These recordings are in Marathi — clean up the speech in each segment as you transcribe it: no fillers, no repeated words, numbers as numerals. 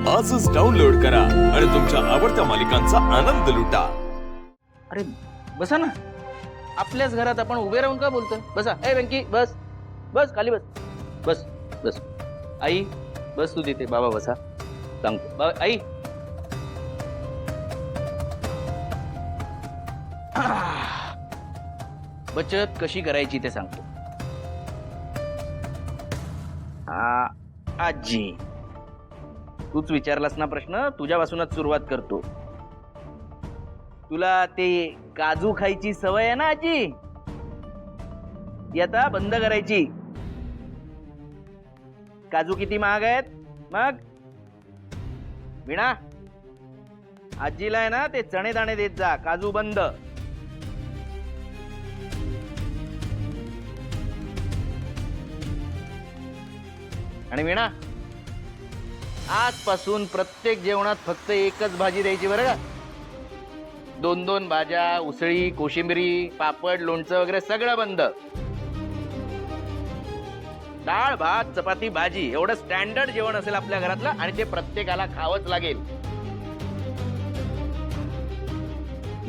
आजच डाउनलोड करा आणि तुमच्या आवडत्या मालिकांचा आनंद लुटा। अरे बसा ना, आपल्याच घरात आपण उभे राहून का बोलतोय? बसा. ए वेंकी, बस बस, खाली बस. बस बस. आई बस, तू तिथे. बाबा बसा, सांगतो. बाबा, आई. बचत कशी करायची ते सांगतो. आजी, तूच विचारलास ना प्रश्न, तुझ्यापासूनच सुरुवात करतो. तुला ते काजू खायची सवय आहे ना आजी, ती आता बंद करायची. काजू किती महाग आहेत मग. वीणा, आजीला आहे ना ते चणे दाणे देत जा. काजू बंद. आणि वीणा, आजपासून प्रत्येक जेवणात फक्त एकच भाजी द्यायची बरं का. 2-2 भाज्या, उसळी, कोशिंबिरी, पापड, लोणचं वगैरे सगळं बंद. डाळ, भात, चपाती, भाजी एवढं स्टँडर्ड जेवण असेल आपल्या घरातलं, आणि ते प्रत्येकाला खावंच लागेल.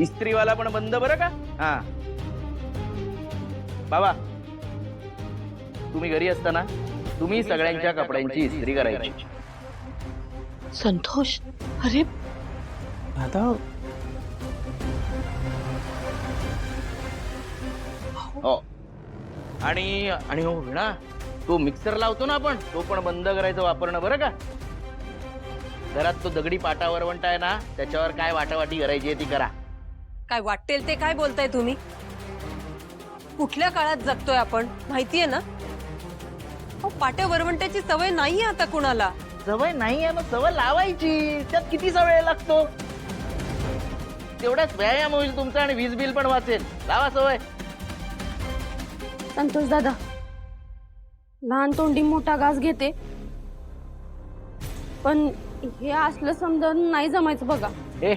इस्त्रीवाला पण बंद बरं का. हा बाबा, तुम्ही घरी असताना तुम्ही सगळ्यांच्या कपड्यांची इस्त्री करायची. संतोष, अरे आता हो. आणि आणि हो वीणा, तो मिक्सर लावतो ना आपण, तो पण बंद करायचं वापरणं बरं का. घरात तो दगडी पाटा वरवंटा आहे ना, त्याच्यावर काय वाटावाटी करायची ती करा. काय वाटेल ते काय बोलताय तुम्ही? कुठल्या काळात जगतोय आपण माहितीये ना. पाट्या वरवंट्याची सवय नाहीये आता कुणाला. सवय नाही आहे, मग सवय लावायची. त्यात किती सवय लागतो, तेवढाच व्यायाम होईल तुमचा आणि वीज बिल पण वाचेल. लावा सवय. संतोष दादा, लहान तोंडी मोठा घास घेते, पण हे असलं समजावून नाही जमायचं बघा. ए,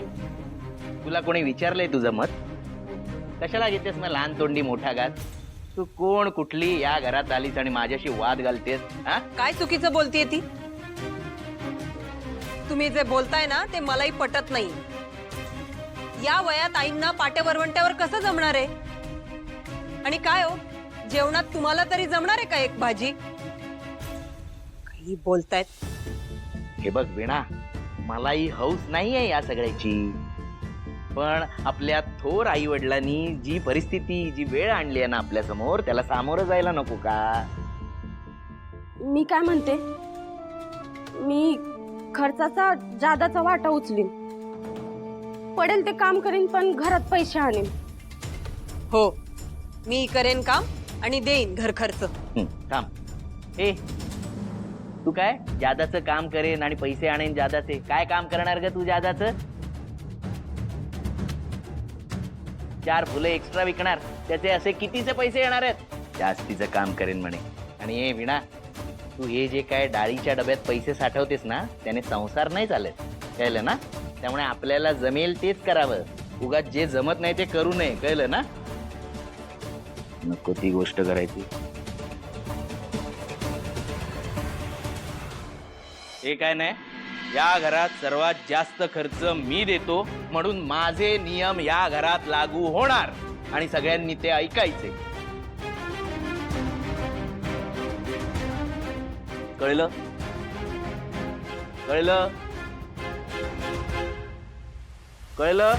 तुला कोणी विचारलंय तुझं मत? कशाला घेतेस ना लहान तोंडी मोठा घास? तू कोण, कुठली या घरात आलीस आणि माझ्याशी वाद घालतेस? हा, काय चुकीचं बोलतीये ती? तुम्ही जे बोलताय ना ते मलाही पटत नाही. या वयात आईंना पाट्या वरवंट्यावर कसं जमणार आहे? आणि काय हो, जेवणात तुम्हाला तरी जमणार आहे का एक भाजी? काही बोलतायत. हे बघ वीणा, मलाही हौस नाहीये या सगळ्याची, पण आपल्या थोर आई वडिलांनी जी परिस्थिती, जी वेळ आणली आहे ना आपल्या समोर, त्याला सामोरं जायला नको का? मी काय म्हणते, मी खर्चाचा जादाचा वाटा उचलीन, पडेल ते काम करीन, पण घरात पैसे आणीन. हो, मी करेन काम आणि देईन घर खर्च. थांब. ए, तू काय जादाचं काम करेन आणि पैसे आणेन जादाचे? काय काम करणार ग तू जादाचं? 4 फुलं एक्स्ट्रा विकणार, त्याचे असे कितीचे पैसे येणार आहेत? जास्तीचं काम करेन म्हणे. आणि ए वीणा, तू हे जे काय डाळीच्या डब्यात पैसे साठवतेस ना, त्याने संसार नाही चालत, कळलं ना. त्यामुळे आपल्याला जमेल तेच करावं, उगाच जे जमत नाही ते करू नये, कळलं ना. नको ती गोष्ट करायची. हे काय नाही, या घरात सर्वात जास्त खर्च मी देतो, म्हणून माझे नियम या घरात लागू होणार आणि सगळ्यांनी ते ऐकायचे. कळलं? कळलं? कळलं?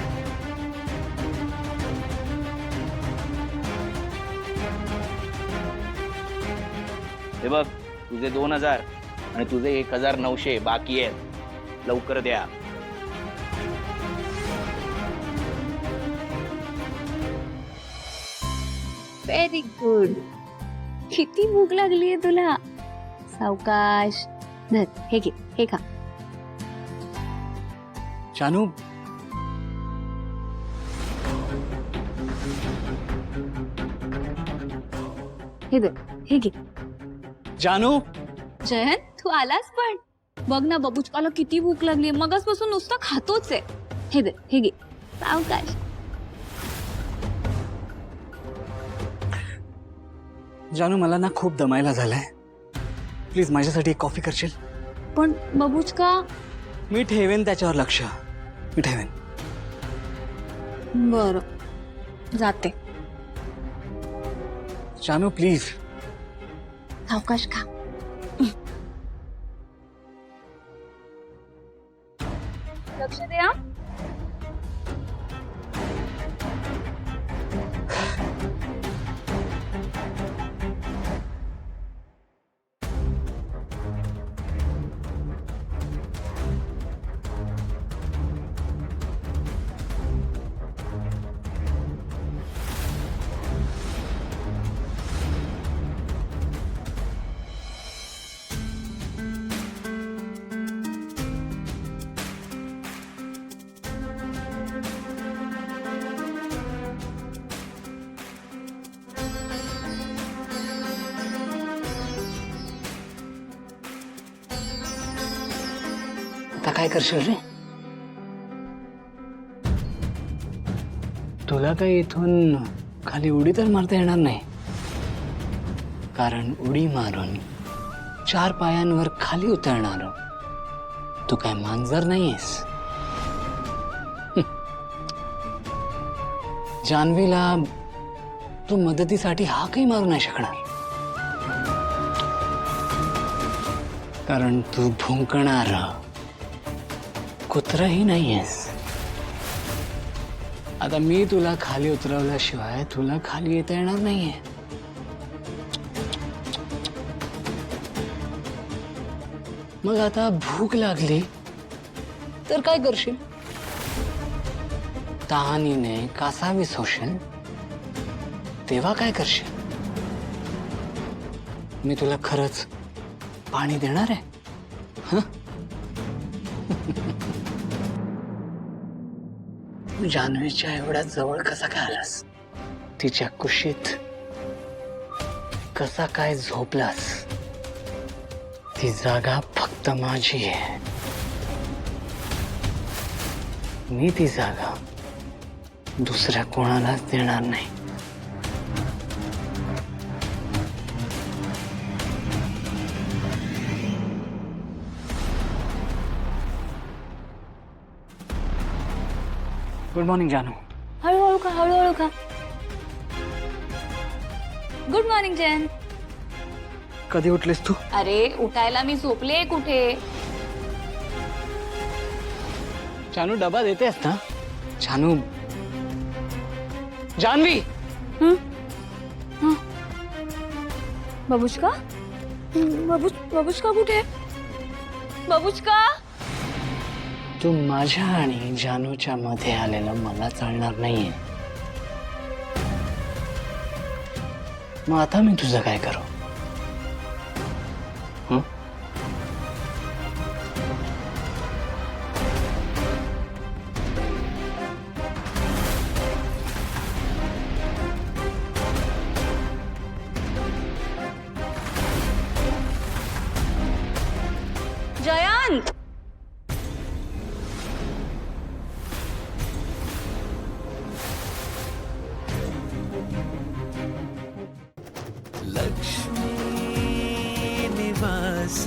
हे बघ, तुझे 2000 आणि तुझे 1900 बाकी आहेत, लवकर द्या. Very good. किती भूक लागलीये तुला? सावकाश धर, हे घे, हे खा. जानू, हे धर, हे घे. जानू, जयंत, तू आलास पण. बघ ना, बबूचकाला किती भूक लागली, मगासपासून नुसतं खातोच आहे. हे धर, हे घे, सावकाश. जानू, मला ना खूप दमायला झालंय. प्लीज माझ्यासाठी एक कॉफी करशील? पण बबूचका, मी ठेवेन त्याच्यावर लक्ष. मी ठेवेन. बर, जाते. जानू प्लीज. सावकाश खा. लक्ष द्या. आता काय करशील रे? तुला काही इथून खाली उडी तर मारता येणार नाही, कारण उडी मारून 4 पायांवर खाली उतरणार तू काय मांजर नाहीयेस. जान्हवीला तू मदतीसाठी हाकही मारू नाही शकणार, कारण तू भुंकणार कुत्रही नाहीयेस. आता मी तुला खाली उतरवल्याशिवाय तुला खाली येता येणार नाहीये. मग आता भूक लागली तर काय करशील? तहानीने कासावीस होशील तेव्हा काय करशील? मी तुला खरंच पाणी देणार आहे. जान्हवीच्या एवढ्या जवळ कसा काय आलास? तिच्या कुशीत कसा काय झोपलास? ती जागा फक्त माझी आहे. मी ती जागा दुसऱ्या कोणालाच देणार नाही. गुड मॉर्निंग जानू. हळूहळू खा, हळूहळू खा. Good morning Jain. कधी उठलीस तू? अरे उठायला मी झोपले कुठे? जानू डबा देतेस ना? जानू. जान्हवी. बबुचका? बबुचका कुठे? बबुचका? तू माझ्या आणि जानूच्या मध्ये आलेलं मला चालणार नाहीये. मग आता मी तुझं काय करू? जयंत. लक्ष्मी निवास